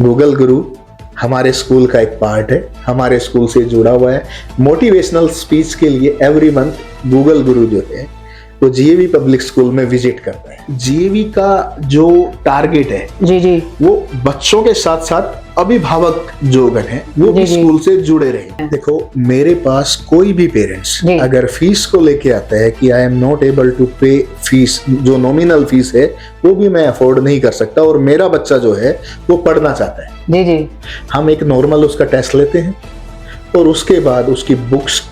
Google गुरु हमारे school का एक पार्ट है, हमारे स्कूल से जुड़ा हुआ है। मोटिवेशनल स्पीच के लिए एवरी मंथ गूगल गुरु जो है वो जीएवी पब्लिक स्कूल में विजिट करता है। जीएवी का जो टारगेट है जी वो बच्चों के साथ साथ अभिभावक जो गण है वो भी स्कूल से जुड़े रहे। देखो, मेरे पास कोई भी पेरेंट्स अगर फीस को लेके आता है कि I am not able to pay fees, जो नॉमिनल फीस है वो भी मैं अफोर्ड नहीं कर सकता और मेरा बच्चा जो है वो पढ़ना चाहता है, जी हम एक नॉर्मल उसका टेस्ट लेते हैं और उसके बाद उसकी बुक्स,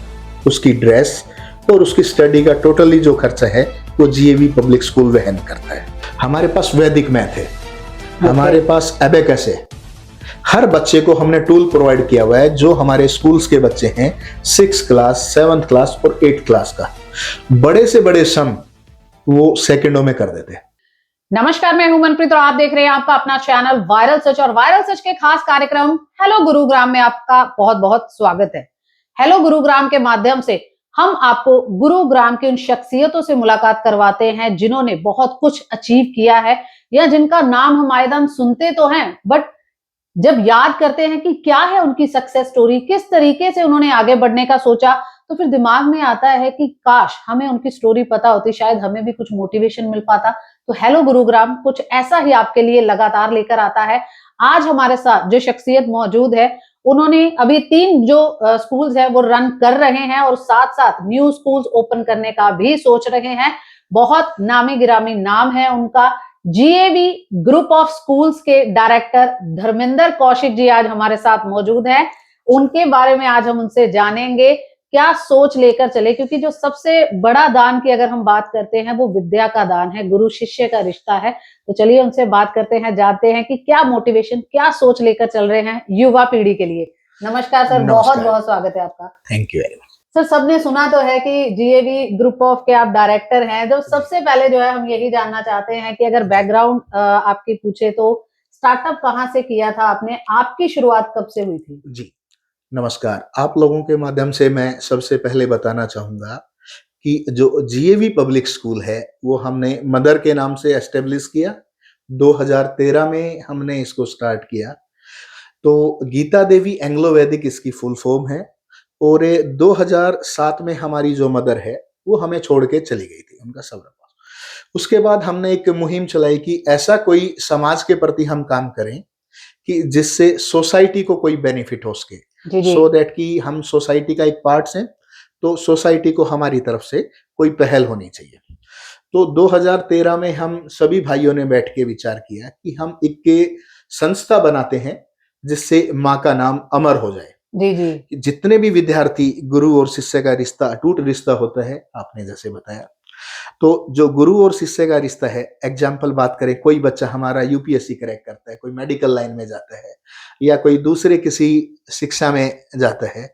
उसकी ड्रेस और उसकी स्टडी का टोटली जो खर्चा है वो जीएवी पब्लिक स्कूल वहन करता है। हमारे पास वैदिक मैथ है, हमारे पास एबेकस है। हर बच्चे को हमने टूल प्रोवाइड किया हुआ है जो हमारे स्कूल्स के बच्चे हैं 6th क्लास, 7th क्लास और 8th क्लास का बड़े से बड़े सम वो सेकंडों में कर देते हैं। नमस्कार, मैं हूं मनप्रीत और आप देख रहे हैं आपका अपना चैनल वायरल सच, और वायरल सच के खास कार्यक्रम हेलो गुरुग्राम में आपका बहुत बहुत स्वागत है। हेलो गुरुग्राम के माध्यम से हम आपको गुरुग्राम की उन शख्सियतों से मुलाकात करवाते हैं जिन्होंने बहुत कुछ अचीव किया है या जिनका नाम हम आए दिन सुनते तो हैं, बट जब याद करते हैं कि क्या है उनकी सक्सेस स्टोरी, किस तरीके से उन्होंने आगे बढ़ने का सोचा, तो फिर दिमाग में आता है कि काश हमें उनकी स्टोरी पता होती, शायद हमें भी कुछ मोटिवेशन मिल पाता। तो हेलो गुरुग्राम कुछ ऐसा ही आपके लिए लगातार लेकर आता है। आज हमारे साथ जो शख्सियत मौजूद है, उन्होंने अभी 3 जो स्कूल्स है वो रन कर रहे हैं और साथ साथ न्यू स्कूल्स ओपन करने का भी सोच रहे हैं। बहुत नामी गिरामी नाम है उनका। जीएवी ग्रुप ऑफ स्कूल्स के डायरेक्टर धर्मेंद्र कौशिक जी आज हमारे साथ मौजूद हैं। उनके बारे में आज हम उनसे जानेंगे क्या सोच लेकर चले, क्योंकि जो सबसे बड़ा दान की अगर हम बात करते हैं वो विद्या का दान है, गुरु शिष्य का रिश्ता है। तो चलिए उनसे बात करते हैं, जानते हैं कि क्या मोटिवेशन, क्या सोच लेकर चल रहे हैं युवा पीढ़ी के लिए। नमस्कार सर, बहुत बहुत स्वागत है आपका। Thank you very much. Sir, सबने सुना तो है कि जीएवी ग्रुप ऑफ के आप डायरेक्टर हैं। जो सबसे पहले जो है हम यही जानना चाहते हैं कि अगर बैकग्राउंड आपकी पूछे तो स्टार्टअप कहाँ से किया था आपने, आपकी शुरुआत कब से हुई थी? जी नमस्कार, आप लोगों के माध्यम से मैं सबसे पहले बताना चाहूंगा कि जो जीएवी पब्लिक स्कूल है वो हमने मदर के नाम से एस्टेब्लिश किया। 2013 में हमने इसको स्टार्ट किया। तो गीता देवी एंग्लो वैदिक इसकी फुल फॉर्म है और 2007 में हमारी जो मदर है वो हमें छोड़ के चली गई थी, उनका स्वर्गवास। उसके बाद हमने एक मुहिम चलाई कि ऐसा कोई समाज के प्रति हम काम करें कि जिससे सोसाइटी को कोई बेनिफिट हो सके, सो दैट कि हम सोसाइटी का एक पार्ट हैं, तो सोसाइटी को हमारी तरफ से कोई पहल होनी चाहिए। तो 2013 में हम सभी भाइयों ने बैठ के विचार किया कि हम एक संस्था बनाते हैं जिससे माँ का नाम अमर हो जाए। जी जितने भी विद्यार्थी, गुरु और शिष्य का रिश्ता अटूट रिश्ता होता है, आपने जैसे बताया, तो जो गुरु और शिष्य का रिश्ता है, एग्जाम्पल बात करें, कोई बच्चा हमारा यूपीएससी क्रैक करता है, कोई मेडिकल लाइन में जाता है या कोई दूसरे किसी शिक्षा में जाता है,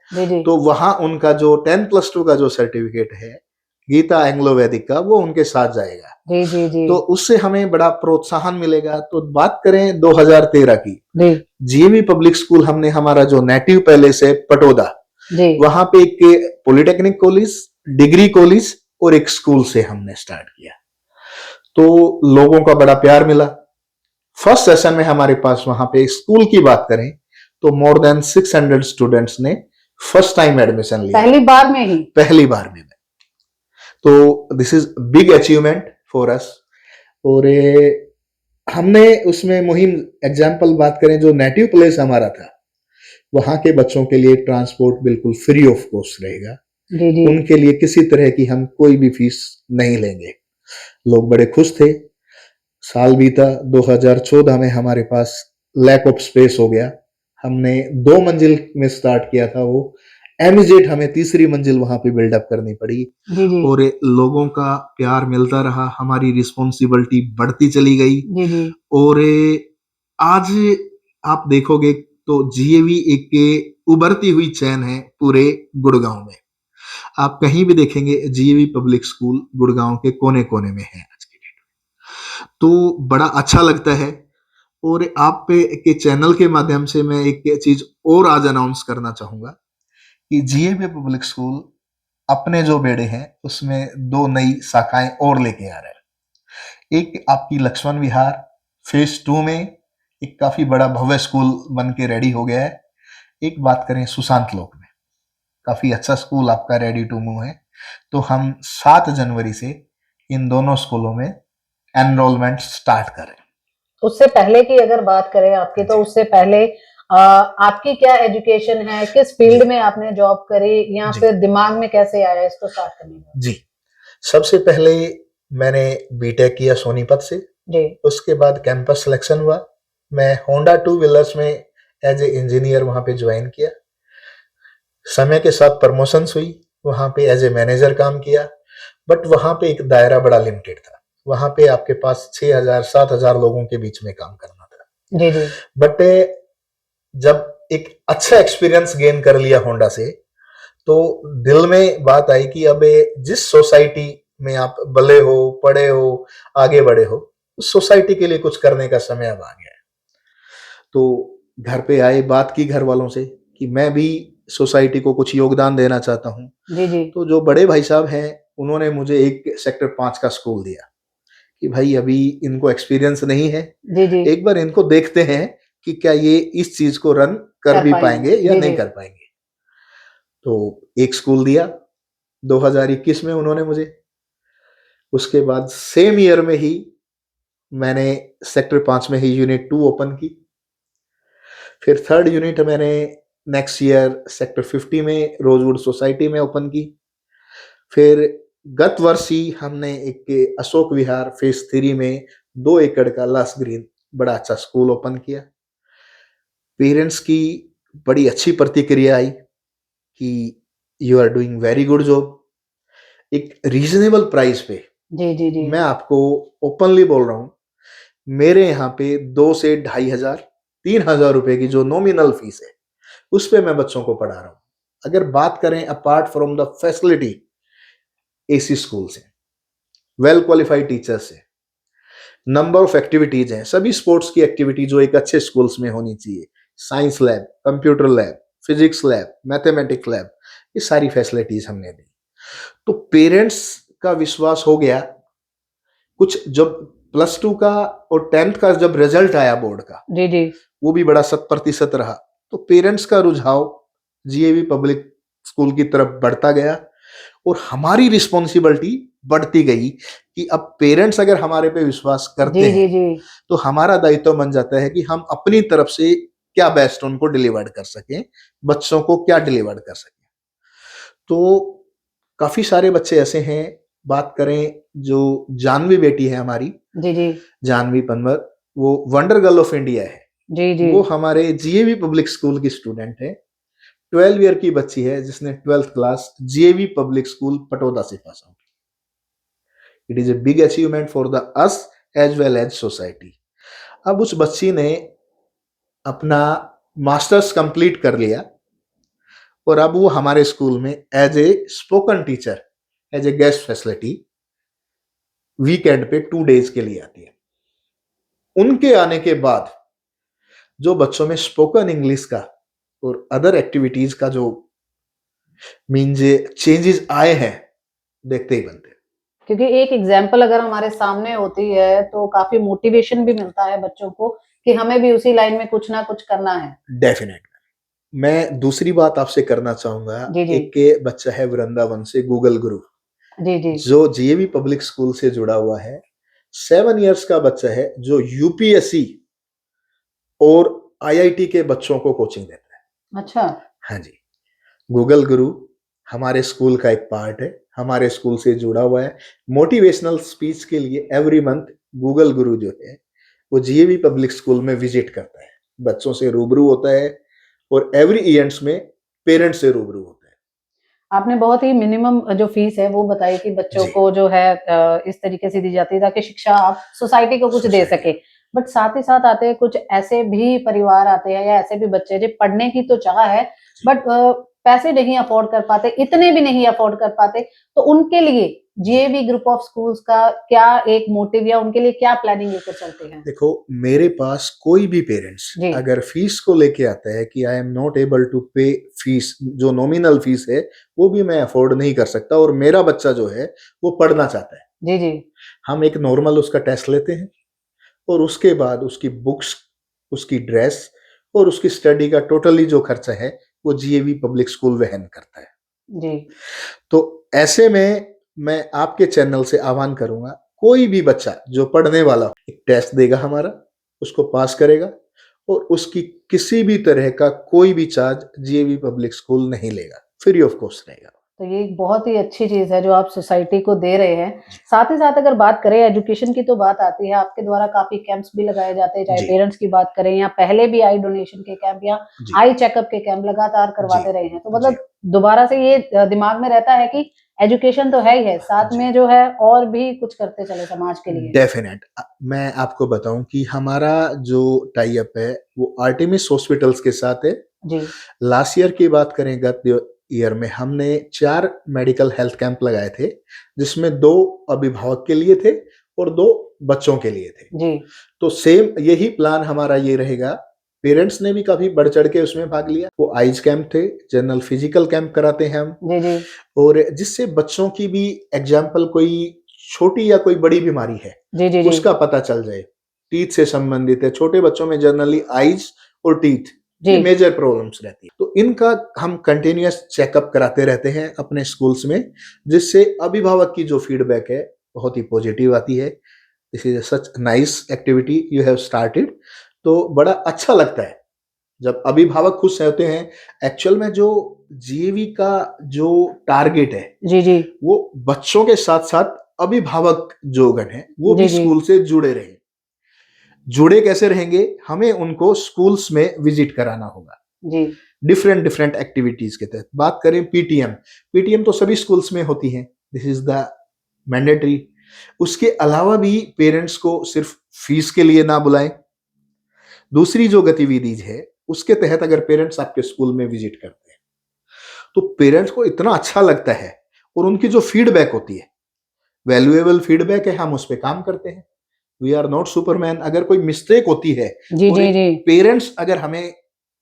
तो वहां उनका जो 10+2 का जो सर्टिफिकेट है गीता एंग्लो वैदिक का, वो उनके साथ जाएगा। जी। तो उससे हमें बड़ा प्रोत्साहन मिलेगा। तो बात करें 2013 की, जीएवी पब्लिक स्कूल हमने हमारा जो नेटिव पैलेस है पटोदा, वहां पे एक पॉलिटेक्निक कॉलेज, डिग्री कॉलेज और एक स्कूल से हमने स्टार्ट किया। तो लोगों का बड़ा प्यार मिला। फर्स्ट सेशन में हमारे पास वहां पे स्कूल की बात करें तो मोर देन 600 स्टूडेंट्स ने फर्स्ट टाइम एडमिशन लिया, पहली बार में ही, पहली बार में। तो this is big achievement for us. और हमने उसमें मुहिम, एग्जाम्पल बात करें, जो नेटिव प्लेस हमारा था वहां के बच्चों के लिए ट्रांसपोर्ट बिल्कुल फ्री ऑफ कॉस्ट रहेगा। उनके लिए किसी तरह की हम कोई भी फीस नहीं लेंगे। लोग बड़े खुश थे। साल बीता, 2014 में हमारे पास लैक ऑफ स्पेस हो गया। हमने 2 मंजिल में स्टार्ट किया था, वो इमीडिएट हमें तीसरी मंजिल वहां पे बिल्डअप करनी पड़ी। और लोगों का प्यार मिलता रहा, हमारी रिस्पॉन्सिबिलिटी बढ़ती चली गई। और आज आप देखोगे तो जीएवी एक उभरती हुई चैन है पूरे गुड़गांव में। आप कहीं भी देखेंगे जीएवी पब्लिक स्कूल गुड़गांव के कोने कोने में है आज की डेट में। तो बड़ा अच्छा लगता है। और आप के चैनल के माध्यम से मैं एक चीज और आज अनाउंस करना चाहूंगा कि जीएवी पब्लिक स्कूल अपने जो बेड़े हैं उसमें 2 नई शाखाएं और लेके आ रहे हैं। एक आपकी लक्ष्मण विहार फेज 2 में एक काफी बड़ा भव्य स्कूल बन के रेडी हो गया है। एक बात करें सुशांत लोक में, काफी अच्छा स्कूल आपका रेडी टू मूव है। तो हम 7 जनवरी से इन दोनों स्कूलों में एनरोलमेंट स्टार्ट करें। उससे पहले की अगर बात करें आपकी, तो जी। उससे पहले आपकी क्या एजुकेशन है, किस फील्ड जी। में आपने जॉब करी, या जी। फिर दिमाग में कैसे आया इसको स्टार्ट करने का? जी, सबसे पहले मैंने बीटेक किया सोनीपत से। जी। उसके बाद कैंपस सिलेक्शन हुआ। मैं होंडा टू व्हीलर्स में एज ए इंजीनियर वहां पे ज्वाइन किया। समय के साथ प्रमोशंस हुई, वहां पे एज ए मैनेजर काम किया। बट वहां पे एक दायरा बड़ा लिमिटेड था। वहां पे आपके पास 6,000 7,000 लोगों के बीच में काम करना था। जी जी। बट जब एक अच्छा एक्सपीरियंस गेन कर लिया होंडा से, तो दिल में बात आई कि अब जिस सोसाइटी में आप भले हो, पढ़े हो, आगे बढ़े हो, उस सोसाइटी के लिए कुछ करने का समय अब आ गया है। तो घर पे आए, बात की घर वालों से कि मैं भी सोसाइटी को कुछ योगदान देना चाहता हूँ। जी जी। तो जो बड़े भाई साहब हैं, उन्होंने मुझे एक सेक्टर 5 का स्कूल दिया कि भाई अभी इनको एक्सपीरियंस नहीं है, जी जी। एक बार इनको देखते हैं कि क्या ये इस चीज को रन कर कर भी पाएंगे। पाएंगे या जी नहीं जी। कर पाएंगे। तो एक स्कूल दिया 2021 में उन्होंने मुझे। उसके बाद सेम ईयर में ही मैंने सेक्टर 5 में ही यूनिट 2 ओपन की। फिर थर्ड यूनिट मैंने नेक्स्ट ईयर सेक्टर 50 में रोजवुड सोसाइटी में ओपन की। फिर गत वर्ष ही हमने एक अशोक विहार फेज 3 में 2 एकड़ का लस ग्रीन बड़ा अच्छा स्कूल ओपन किया। पेरेंट्स की बड़ी अच्छी प्रतिक्रिया आई कि you are doing very good job. एक रीजनेबल प्राइस पे, जी जी जी। मैं आपको ओपनली बोल रहा हूँ, मेरे यहाँ पे 2 से 2,500 3,000 रुपए की जो नॉमिनल फीस है, उस पे मैं बच्चों को पढ़ा रहा हूँ। अगर बात करें apart from the facility, AC school से, वेल क्वालिफाइड टीचर से, नंबर ऑफ एक्टिविटीज हैं, सभी स्पोर्ट्स की एक्टिविटी जो एक अच्छे स्कूल्स में होनी चाहिए, science lab, computer lab, physics lab, mathematics lab, ये सारी फैसिलिटीज हमने दी। तो पेरेंट्स का विश्वास हो गया। कुछ जब +2 का और 10th का जब रिजल्ट आया बोर्ड का, जी जी। वो भी बड़ा 100% रहा। तो पेरेंट्स का रुझाव जीएवी पब्लिक स्कूल की तरफ बढ़ता गया और हमारी रिस्पॉन्सिबिलिटी बढ़ती गई कि अब पेरेंट्स अगर हमारे पे विश्वास करते जी जी हैं, जी। तो हमारा दायित्व बन जाता है कि हम अपनी तरफ से क्या बेस्ट उनको डिलीवर कर सकें, बच्चों को क्या डिलीवर कर सकें। तो काफी सारे बच्चे ऐसे हैं, बात करें जो जानवी बेटी है हमारी, जी जी। जानवी पनवर, वो वंडर गर्ल ऑफ इंडिया है। जी जी। वो हमारे जीएवी पब्लिक स्कूल की स्टूडेंट है। 12 ईयर की बच्ची है जिसने 12th class GAV public school Patoda से pass out. It is a big achievement for the us as well as society. अब उस बच्ची ने अपना मास्टर्स कंप्लीट कर लिया और अब वो हमारे स्कूल में as a spoken teacher, as a guest facility weekend पे 2 डेज के लिए आती है। उनके आने के बाद जो बच्चों में स्पोकन इंग्लिश का और अदर एक्टिविटीज का जो मीन्स चेंजेस आए हैं, देखते ही बनते हैं। क्योंकि एक एग्जाम्पल अगर हमारे सामने होती है, तो काफी मोटिवेशन भी मिलता है बच्चों को कि हमें भी उसी लाइन में कुछ ना कुछ करना है। डेफिनेट। मैं दूसरी बात आपसे करना चाहूंगा। जी जी। एक के बच्चा है वृंदावन से, गूगल गुरु, जी जी। जो जीएवी पब्लिक स्कूल से जुड़ा हुआ है। 7 इयर्स का बच्चा है जो यूपीएससी और आईआईटी के बच्चों को कोचिंग देता है। अच्छा। हाँ जी, गूगल गुरु हमारे स्कूल का एक पार्ट है, हमारे स्कूल से जुड़ा हुआ है। मोटिवेशनल स्पीच के लिए एवरी मंथ गूगल गुरु जो है वो जीएवी पब्लिक स्कूल में विजिट करता है, बच्चों से रूबरू होता है और एवरी इवेंट्स में पेरेंट्स से रूबरू होता है। आपने बहुत ही मिनिमम जो फीस है वो बताई कि बच्चों जी। को जो है इस तरीके से दी जाती है ताकि शिक्षा आप सोसाइटी को कुछ दे सके। बट साथ ही साथ आते हैं कुछ ऐसे भी परिवार आते हैं या ऐसे भी बच्चे जो पढ़ने की तो चाह है, बट पैसे नहीं अफोर्ड कर पाते, इतने भी नहीं अफोर्ड कर पाते, तो उनके लिए जीएवी ग्रुप ऑफ स्कूल्स का क्या एक मोटिव या उनके लिए क्या प्लानिंग लेकर चलते हैं? देखो, मेरे पास कोई भी पेरेंट्स जी। अगर फीस को लेके आता है कि I am not able to pay fees, जो नॉमिनल फीस है वो भी मैं अफोर्ड नहीं कर सकता और मेरा बच्चा जो है वो पढ़ना चाहता है, जी जी। हम एक नॉर्मल उसका टेस्ट लेते हैं और उसके बाद उसकी बुक्स उसकी ड्रेस और उसकी स्टडी का टोटली जो खर्चा है वो जीएवी पब्लिक स्कूल वहन करता है। जी। तो ऐसे में मैं आपके चैनल से आह्वान करूंगा, कोई भी बच्चा जो पढ़ने वाला हो, एक टेस्ट देगा हमारा, उसको पास करेगा और उसकी किसी भी तरह का कोई भी चार्ज जीएवी पब्लिक स्कूल नहीं लेगा, फ्री ऑफ कॉस्ट रहेगा। तो ये एक बहुत ही अच्छी चीज़ है जो आप सोसाइटी को दे रहे हैं। साथ ही साथ अगर बात करें एजुकेशन की तो बात आती है, आपके द्वारा काफ़ी कैंप्स भी लगाए जाते हैं, चाहे जी। पेरेंट्स की बात करें या पहले भी आई डोनेशन के कैंप या जी। आई चेकअप के कैंप लगातार करवाते जी। रहे हैं। तो मतलब दोबारा से ये दिमाग में रहता है कि एजुकेशन तो है ही है, साथ जी। में जो है और भी कुछ करते चले समाज के लिए। डेफिनेट मैं आपको बताऊं कि हमारा जो टाई अप है वो आर्टेमिस हॉस्पिटल्स के साथ है। जी। लास्ट ईयर की बात करें, गत ईयर में हमने 4 मेडिकल हेल्थ कैंप लगाए थे, जिसमें 2 अभिभावक के लिए थे और 2 बच्चों के लिए थे। जी। तो सेम यही प्लान हमारा ये रहेगा। पेरेंट्स ने भी काफी बढ़ चढ़ के उसमें भाग लिया। वो आइज कैंप थे, जनरल फिजिकल कैंप कराते हैं हम, जी, जी। और जिससे बच्चों की भी एग्जाम्पल कोई छोटी या कोई बड़ी बीमारी है जी, जी, जी। उसका पता चल जाए। टीथ से संबंधित है, छोटे बच्चों में जनरली आइज और टीथ ये जी। मेजर प्रॉब्लम्स रहती है, तो इनका हम कंटिन्यूअस चेकअप कराते रहते हैं अपने स्कूल्स में, जिससे अभिभावक की जो फीडबैक है बहुत ही पॉजिटिव आती है। This is such nice activity you have started. तो बड़ा अच्छा लगता है जब अभिभावक खुश होते हैं। एक्चुअल में जो जीएवी का जो टारगेट है जी, जी। वो बच्चों के साथ साथ अभिभावक जो गण है वो जी, भी जी। स्कूल से जुड़े रहे। जुड़े कैसे रहेंगे? हमें उनको स्कूल्स में विजिट कराना होगा जी। डिफरेंट डिफरेंट एक्टिविटीज के तहत। बात करें पीटीएम, पीटीएम तो सभी स्कूल्स में होती है, दिस इज द मैंडेटरी। उसके अलावा भी पेरेंट्स को सिर्फ फीस के लिए ना बुलाएं। दूसरी जो गतिविधि है उसके तहत अगर पेरेंट्स आपके स्कूल में विजिट करते हैं तो पेरेंट्स को इतना अच्छा लगता है, और उनकी जो फीडबैक होती है वैल्यूएबल फीडबैक है, हम उस पर काम करते हैं। We are not superman. अगर कोई मिस्टेक होती है जी, और जी, एक जी। पेरेंट्स अगर हमें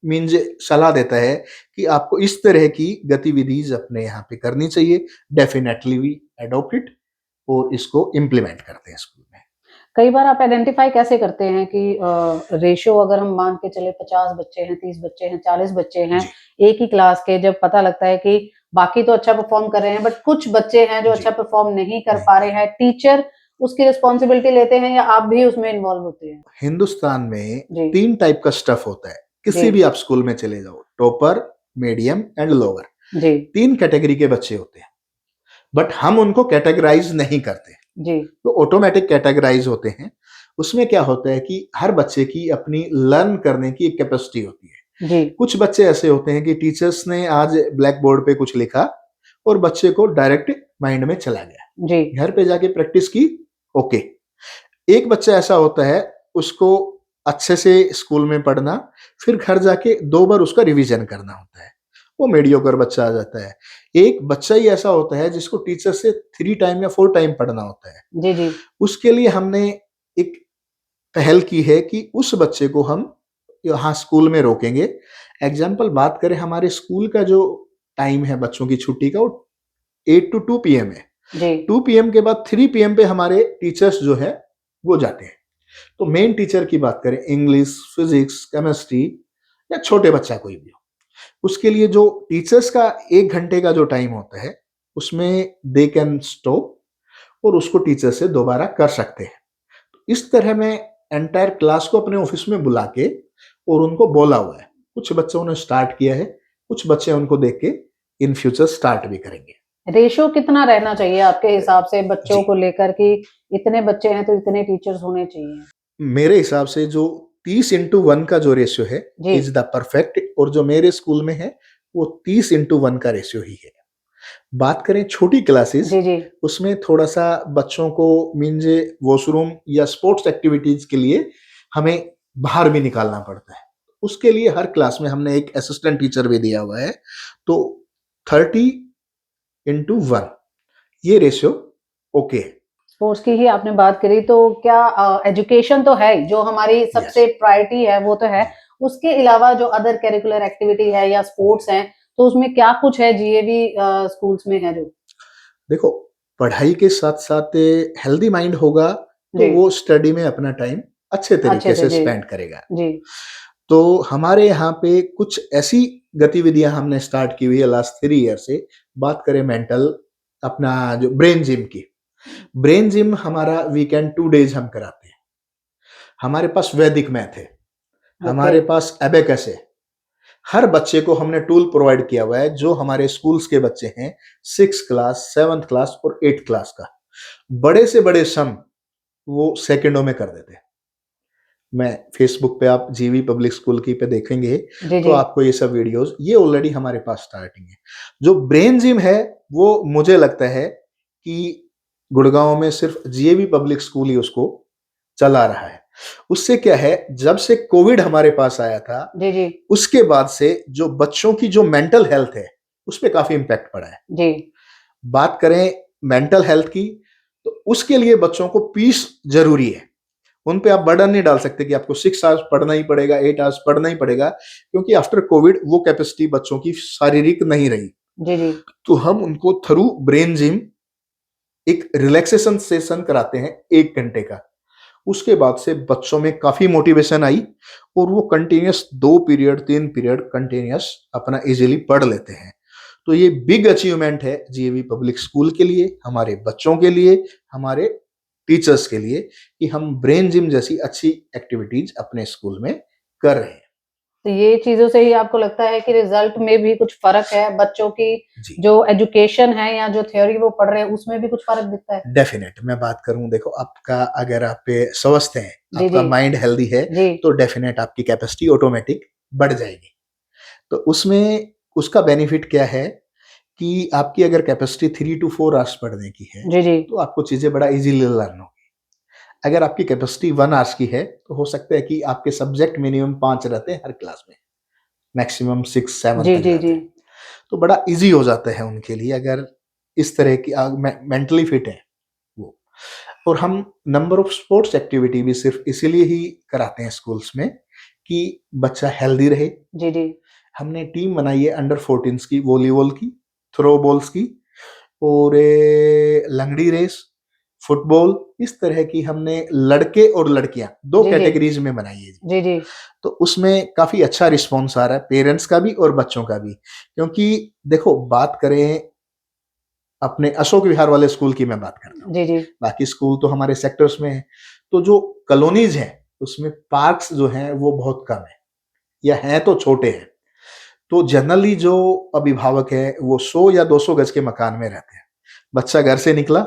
मीन्स सलाह देता है कि आपको इस तरह की गतिविधिज अपने यहाँ पे करनी चाहिए, डेफिनेटली वी अडॉप्ट इट और इसको इम्प्लीमेंट करते हैं स्कूल में। कई बार आप आइडेंटिफाई कैसे करते हैं कि रेशियो अगर हम मान के चले 50 बच्चे हैं, 30 बच्चे हैं, 40 बच्चे हैं जी। एक ही क्लास के, जब पता लगता है कि बाकी तो अच्छा परफॉर्म कर रहे हैं बट कुछ बच्चे हैं जो जी। अच्छा परफॉर्म नहीं कर नहीं पा कर रहे हैं, टीचर उसकी रिस्पॉन्सिबिलिटी लेते हैं या आप भी उसमें इन्वॉल्व होते हैं? हिंदुस्तान में जी। 3 टाइप का स्टफ होता है, जी। किसी भी आप स्कूल में चले जाओ, टॉपर, मीडियम एंड लोअर। जी। 3 कैटेगरी के बच्चे होते हैं, बट हम उनको कैटेगराइज नहीं करते, जी। तो ऑटोमेटिक कैटेगराइज होते हैं। उसमें क्या होता है कि हर बच्चे की अपनी लर्न करने की एक कैपेसिटी होती है। जी। कुछ बच्चे ऐसे होते हैं कि टीचर्स ने आज ब्लैक बोर्ड पे कुछ लिखा और बच्चे को डायरेक्ट माइंड में चला गया, जी। घर पे जाके प्रैक्टिस की, ओके। एक बच्चा ऐसा होता है, उसको अच्छे से स्कूल में पढ़ना, फिर घर जाके 2 बार उसका रिवीजन करना होता है, वो मीडियोकर बच्चा आ जाता है। एक बच्चा ही ऐसा होता है जिसको टीचर से 3 टाइम या 4 टाइम पढ़ना होता है। जी। जी। उसके लिए हमने एक पहल की है कि उस बच्चे को हम यहाँ स्कूल में रोकेंगे। एग्जाम्पल बात करें, हमारे स्कूल का जो टाइम है बच्चों की छुट्टी का वो 8 टू 2 पीएम है। जी। 2 पीएम के बाद 3 पीएम पे हमारे टीचर्स जो है वो जाते हैं। तो मेन टीचर की बात करें, इंग्लिश, फिजिक्स, केमिस्ट्री या छोटे बच्चा कोई भी हो, उसके लिए जो टीचर्स का 1 घंटे का जो टाइम होता है उसमें दे कैन स्टॉप और उसको टीचर से दोबारा कर सकते हैं। इस तरह मैं एंटायर क्लास को अपने ऑफिस में बुला के और उनको बोला हुआ है। कुछ बच्चों ने स्टार्ट किया है, कुछ बच्चे उनको देख के इन फ्यूचर स्टार्ट भी करेंगे। रेशियो कितना रहना चाहिए आपके हिसाब से बच्चों जी। को लेकर कि इतने बच्चे हैं तो इतने टीचर्स होने चाहिए? मेरे हिसाब से जो 30:1 का जो रेशियो है जी। इज द परफेक्ट, और जो मेरे स्कूल में है वो 30:1 का रेशियो ही है। बात करें छोटी क्लासेस, जी। जी। उसमें थोड़ा सा बच्चों को मीन्स वॉशरूम या स्पोर्ट्स एक्टिविटीज के लिए हमें बाहर भी निकालना पड़ता है। उसके लिए हर क्लास में हमने एक असिस्टेंट टीचर भी दिया हुआ है। तो 30:1 ये रेशियो ओके है। स्पोर्ट्स की ही आपने बात करी तो क्या एजुकेशन तो है ही, जो हमारी यस। सबसे प्रायोरिटी है वो तो है। जी। उसके अलावा जो अदर करिकुलर एक्टिविटी है या स्पोर्ट्स हैं, तो उसमें क्या कुछ है जीएवी स्कूल्स में है जो? देखो, पढ़ाई के साथ साथ हेल्दी माइंड होगा तो जी। वो स्टडी में अपना टाइम अच्छे अच्छे तरीके से, से जी, स्पेंड करेगा। जी, तो हमारे यहाँ पे कुछ ऐसी गतिविधियां हमने स्टार्ट की हुई है लास्ट 3 ईयर से। बात करें मेंटल अपना जो ब्रेन जिम की, ब्रेन जिम हमारा वीकेंड 2 डेज हम कराते हैं। हमारे पास वैदिक मैथ है, ओके, हमारे पास एबेकस है। हर बच्चे को हमने टूल प्रोवाइड किया हुआ है जो हमारे स्कूल्स के बच्चे हैं, 6 क्लास, 7th क्लास और 8th क्लास का। बड़े से बड़े सम वो सेकंडों में कर देते हैं। मैं फेसबुक पे आप जीवी पब्लिक स्कूल की पे देखेंगे जी, तो जी, आपको ये सब वीडियोस ये ऑलरेडी हमारे पास स्टार्टिंग है। जो ब्रेन जिम है वो मुझे लगता है कि गुड़गांव में सिर्फ जीएवी पब्लिक स्कूल ही उसको चला रहा है। उससे क्या है, जब से कोविड हमारे पास आया था जी, जी, उसके बाद से जो बच्चों की जो मेंटल हेल्थ है उस पे काफी इम्पैक्ट पड़ा है। जी, बात करें मेंटल हेल्थ की तो उसके लिए बच्चों को पीस जरूरी है। उन पे आप बर्डन नहीं डाल सकते कि आपको 6 आवर्स पढ़ना ही पड़ेगा, 8 आवर्स पढ़ना ही पड़ेगा, क्योंकि आफ्टर कोविड वो कैपेसिटी बच्चों की शारीरिक नहीं रही। जी, जी, तो हम उनको थ्रू ब्रेन जिम एक रिलैक्सेशन सेशन कराते हैं 1 घंटे का। उसके बाद से बच्चों में काफी मोटिवेशन आई और वो कंटिन्यूस 2 पीरियड 3 पीरियड कंटिन्यूस अपना इजीली पढ़ लेते हैं। तो ये बिग अचीवमेंट है जीएवी पब्लिक स्कूल के लिए, हमारे बच्चों के लिए, हमारे टीचर्स के लिए कि हम ब्रेन जिम जैसी अच्छी एक्टिविटीज अपने स्कूल में कर रहे हैं। तो ये चीज़ों से ही आपको लगता है कि रिज़ल्ट में भी कुछ फ़र्क है, बच्चों की जी, जो एजुकेशन है या जो थ्योरी वो पढ़ रहे हैं, उसमें भी कुछ फ़र्क दिखता है? डेफिनेट मैं बात करूं, देखो आपका अगर आप पे स्वस्थ है, जी, जी, आपका माइंड हेल्दी है, जी, तो डेफिनेट आपकी कैपेसिटी ऑटोमेटिक बढ़ जाएगी। तो उसमें उसका बेनिफिट क्या है कि आपकी अगर कैपेसिटी 3 to 4 आवर्स पढ़ने की है, जी, जी, तो आपको चीज़ें बड़ा ईज़िली लर्न होगी। अगर आपकी कैपेसिटी 1 आवर्स की है, तो हो सकता है कि आपके सब्जेक्ट मिनिमम 5 रहते हैं हर क्लास में, मैक्सिमम 6-7 जी, तक जी, जाते जी, हैं। तो बड़ा ईज़ी हो जाता है उनके लिए अगर इस तरह की मेंटली फिट है वो। और हम नंबर ऑफ स्पोर्ट्स एक्टिविटी भी सिर्फ इसीलिए ही कराते हैं स्कूल्स में कि बच्चा हेल्दी रहे। जी, जी, हमने टीम बनाई है अंडर 14s की, वॉलीबॉल की, थ्रो बॉल्स की और लंगड़ी रेस, फुटबॉल, इस तरह की हमने लड़के और लड़कियां 2 जी, जी, कैटेगरीज में बनाई है जी। जी, जी, तो उसमें काफी अच्छा रिस्पॉन्स आ रहा है पेरेंट्स का भी और बच्चों का भी, क्योंकि देखो बात करें अपने अशोक विहार वाले स्कूल की मैं बात करता हूँ, जी, जी, बाकी स्कूल तो हमारे सेक्टर्स में है। तो जो कॉलोनीज हैं उसमें पार्क्स जो हैं वो बहुत कम है या हैं तो छोटे हैं। तो जनरली जो अभिभावक है वो 100 या 200 गज के मकान में रहते हैं। बच्चा घर से निकला,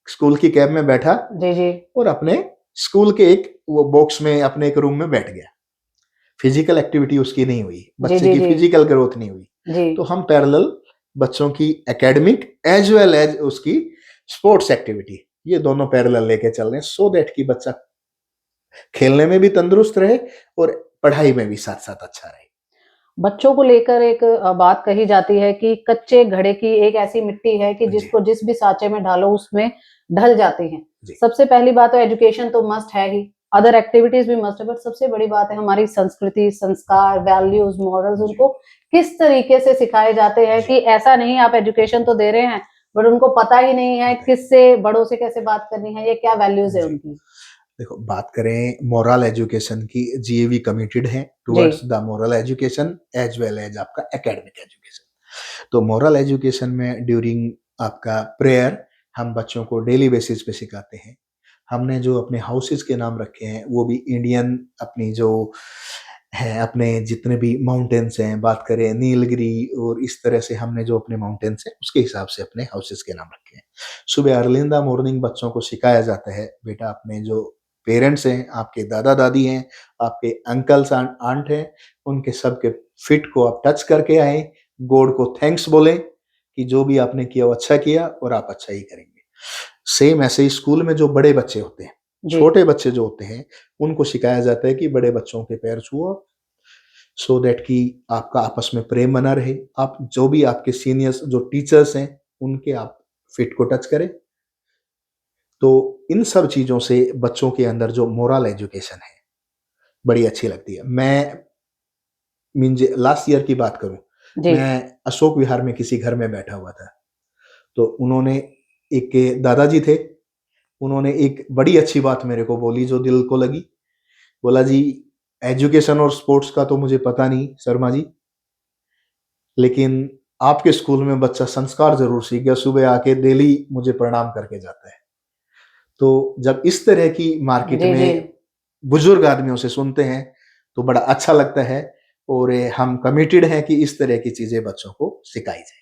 स्कूल की कैब में बैठा जी, जी, और अपने स्कूल के एक वो बॉक्स में अपने एक रूम में बैठ गया। फिजिकल एक्टिविटी उसकी नहीं हुई, जी, बच्चे जी, की जी, फिजिकल ग्रोथ नहीं हुई। जी। तो हम पैरेलल बच्चों की एकेडमिक एज वेल एज उसकी स्पोर्ट्स एक्टिविटी ये दोनों पैरेलल लेके चल रहे हैं सो दैट कि बच्चा खेलने में भी तंदुरुस्त रहे और पढ़ाई में भी साथ-साथ अच्छा रहे। बच्चों को लेकर एक बात कही जाती है कि कच्चे घड़े की एक ऐसी मिट्टी है कि जी, जिसको जिस भी सांचे में डालो उसमें ढल जाती हैं। जी, सबसे पहली बात तो एजुकेशन तो मस्ट है ही, अदर एक्टिविटीज़ भी मस्ट है, बट सबसे बड़ी बात है हमारी संस्कृति, संस्कार, वैल्यूज़, मॉरल्स जी, उनको किस तरीके से सिखाए जाते हैं जी, कि ऐसा नहीं आप एजुकेशन तो दे रहे हैं, बट उनको पता ही नहीं है बताइए। किससे बड़ों से कैसे बात करनी है, ये क्या वैल्यूज़ है जी। उनकी। देखो बात करें मोरल एजुकेशन की, जीएवी कमिटेड है जी, towards the moral education as well as आपका एकेडमिक एजुकेशन। तो मोरल एजुकेशन में ड्यूरिंग आपका प्रेयर हम बच्चों को डेली बेसिस पे सिखाते हैं। हमने जो अपने हाउसेस के नाम रखे हैं वो भी इंडियन अपनी जो है अपने जितने भी माउंटेन्स हैं, बात करें नीलगिरी और इस तरह से हमने जो अपने माउंटेन्स हैं उसके हिसाब से अपने हाउसेस के नाम रखे हैं। सुबह अर्ली इन द मॉर्निंग बच्चों को सिखाया जाता है, बेटा अपने जो पेरेंट्स हैं, आपके दादा-दादी हैं, आपके अंकल्स आंट हैं, उनके सबके फीट को आप टच करके आएँ, गॉड को थैंक्स बोलें कि जो भी आपने किया वो अच्छा किया और आप अच्छा ही करेंगे। सेम ऐसे ही स्कूल में जो बड़े बच्चे होते हैं, जी। छोटे बच्चे जो होते हैं, उनको सिखाया जाता है कि बड़े बच्चों के पैर छुओ सो दैट कि आपका आपस में प्रेम बना रहे। आप जो भी आपके सीनियर्स जो टीचर्स हैं, उनके आप फीट को टच करें। तो इन सब चीज़ों से बच्चों के अंदर जो मोरल एजुकेशन है, बड़ी अच्छी लगती है। मैं मीन्स लास्ट ईयर की बात करूँ, जी, मैं अशोक विहार में किसी घर में बैठा हुआ था। तो उन्होंने एक दादाजी थे, उन्होंने एक बड़ी अच्छी बात मेरे को बोली जो दिल को लगी। बोला जी एजुकेशन और स्पोर्ट्स का तो मुझे पता नहीं शर्मा जी, लेकिन आपके स्कूल में बच्चा संस्कार ज़रूर सीख गया, सुबह आके डेली मुझे प्रणाम करके जाता है। तो जब इस तरह की मार्केट जी, जी। में बुजुर्ग आदमियों से सुनते हैं, तो बड़ा अच्छा लगता है और हम कमिटेड हैं कि इस तरह की चीज़ें बच्चों को सिखाई जाए।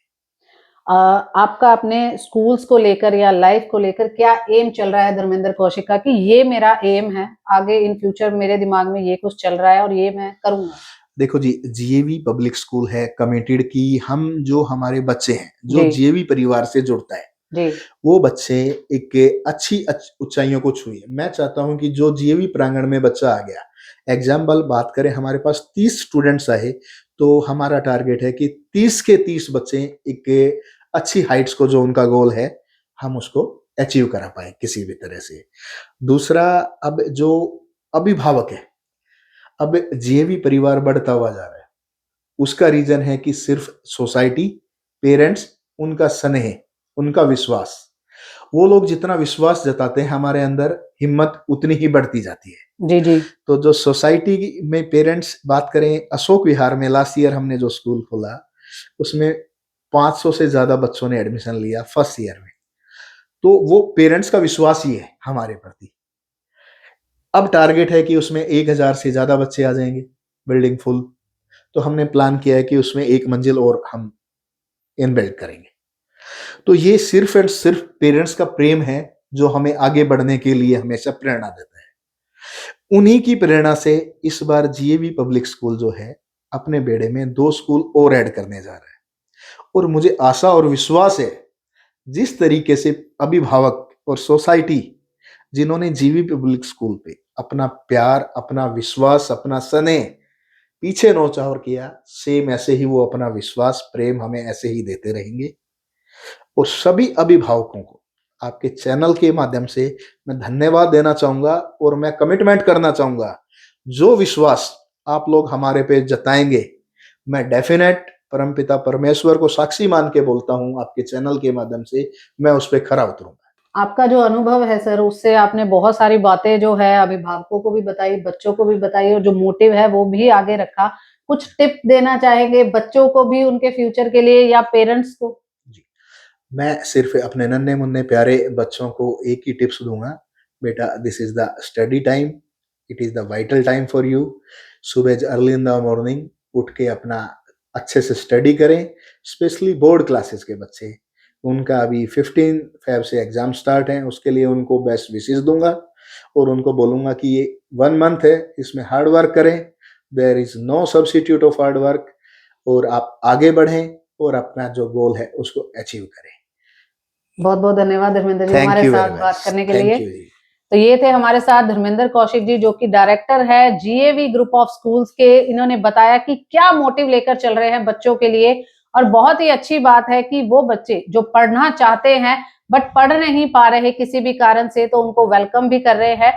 आपका अपने स्कूल्स को लेकर या लाइफ को लेकर क्या एम चल रहा है धर्मेंद्र कौशिक का कि ये मेरा एम है, आगे इन फ्यूचर मेरे दिमाग में ये कुछ चल रहा है और ये मैं करूँगा? देखो जी, जीएवी पब्लिक स्कूल है कमिटेड कि हम जो हमारे बच्चे हैं, जो जी, जीएवी परिवार से जुड़ता है, जी, वो बच्चे एक अच्छी ऊँचाइयों को छुए। मैं चाहता हूँ कि जो जीएवी प्रांगण में बच्चा आ गया, एग्ज़ाम्पल बात करें हमारे पास 30 स्टूडेंट्स आए, तो हमारा टारगेट है कि 30 के 30 बच्चे एक अच्छी हाइट्स को जो उनका गोल है, हम उसको अचीव करा पाएँ किसी भी तरह से। दूसरा अब जो अभिभावक है, अब जीएवी परिवार बढ़ता हुआ जा रहा है। उसका रीज़न है कि सिर्फ़ सोसाइटी, पेरेंट्स, उनका स्नेह, उनका विश्वास। वो लोग जितना विश्वास जताते हैं हमारे अंदर हिम्मत उतनी ही बढ़ती जाती है। जी, जी, तो जो सोसाइटी में पेरेंट्स बात करें अशोक विहार में लास्ट ईयर हमने जो स्कूल खोला, उसमें 500 से ज़्यादा बच्चों ने एडमिशन लिया फर्स्ट ईयर में। तो वो पेरेंट्स का विश्वास ही है हमारे प्रति। अब टारगेट है कि उसमें 1000 से ज़्यादा बच्चे आ जाएँगे, बिल्डिंग फुल। तो हमने प्लान किया है कि उसमें 1 मंजिल और हम इनबिल्ट करेंगे। तो ये सिर्फ़ एंड सिर्फ़ पेरेंट्स का प्रेम है, जो हमें आगे बढ़ने के लिए हमेशा प्रेरणा देता है। उन्हीं की प्रेरणा से इस बार जीएवी पब्लिक स्कूल जो है, अपने बेड़े में 2 स्कूल और ऐड करने जा रहा है और मुझे आशा और विश्वास है, जिस तरीके से अभिभावक और सोसाइटी जिन्होंने जीवी पब्लिक स्कूल पे अपना प्यार, अपना विश्वास, अपना स्नेह पीछे न्योछावर किया, सेम ऐसे ही वो अपना विश्वास, प्रेम हमें ऐसे ही देते रहेंगे और सभी अभिभावकों को आपके चैनल के माध्यम से मैं धन्यवाद देना चाहूँगा और मैं कमिटमेंट करना चाहूँगा, जो विश्वास आप लोग हमारे पे जताएँगे, मैं डेफ़िनेट परमपिता परमेश्वर को साक्षी मान के बोलता हूँ, आपके चैनल के माध्यम से मैं उस पे खरा उतरूँगा। आपका जो अनुभव है सर उससे आपने बहुत सारी बातें जो है अभिभावकों को भी बताई, बच्चों को भी बताई और जो मोटिव है वो भी आगे रखा। कुछ टिप देना चाहेंगे बच्चों को भी उनके फ्यूचर के लिए या पेरेंट्स को? जी। मैं सिर्फ़ अपने नन्हे-मुन्ने प्यारे बच्चों को एक ही टिप्स दूँगा, बेटा this is the study time, it is the vital time for you. सुबह अर्ली इन द मॉर्निंग उठ के अपना अच्छे से स्टडी करें, स्पेशली बोर्ड क्लासेस के बच्चे। उनका अभी 15 फ़ेब से एग्ज़ाम स्टार्ट हैं, उसके लिए उनको बेस्ट विशेस दूँगा और उनको बोलूँगा कि ये 1 मंथ है, इसमें हार्ड वर्क करें, there is no substitute of hard work और आप आगे बढ़ें और अपना जो गोल है उसको अचीव करें। बहुत-बहुत धन्यवाद धर्मेंद्र जी थैंक हमारे यू वेरी साथ मच। बात करने के लिए। थैंक यू जी। तो ये थे हमारे साथ धर्मेंद्र कौशिक जी जो कि डायरेक्टर है जीएवी ग्रुप ऑफ स्कूल्स के। इन्होंने बताया कि क्या मोटिव लेकर चल रहे हैं बच्चों के लिए और बहुत ही अच्छी बात है कि वो बच्चे जो पढ़ना चाहते हैं बट पढ़ नहीं पा रहे किसी भी कारण से तो उनको वेलकम भी कर रहे हैं।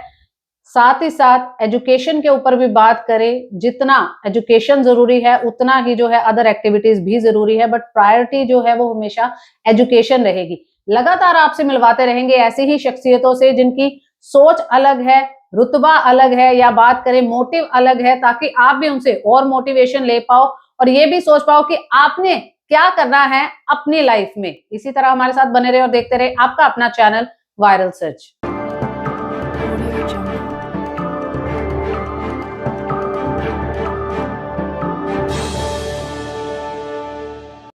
साथ ही साथ एजुकेशन के ऊपर भी बात करें, जितना एजुकेशन ज़रूरी है, उतना ही जो है अदर एक्टिविटीज़ भी ज़रूरी है, बट प्रायोरिटी जो है वो हमेशा एजुकेशन रहेगी। लगातार आपसे मिलवाते रहेंगे ऐसी ही शख्सियतों से जिनकी सोच अलग है, रुतबा अलग है या बात करें मोटिव अलग है ताकि आप भी उनसे और मोटिवेशन ले पाओ और ये भी सोच पाओ कि आपने क्या करना है अपनी लाइफ में। इसी तरह हमारे साथ बने रहे और देखते रहे आपका अपना चैनल वायरल सर्च।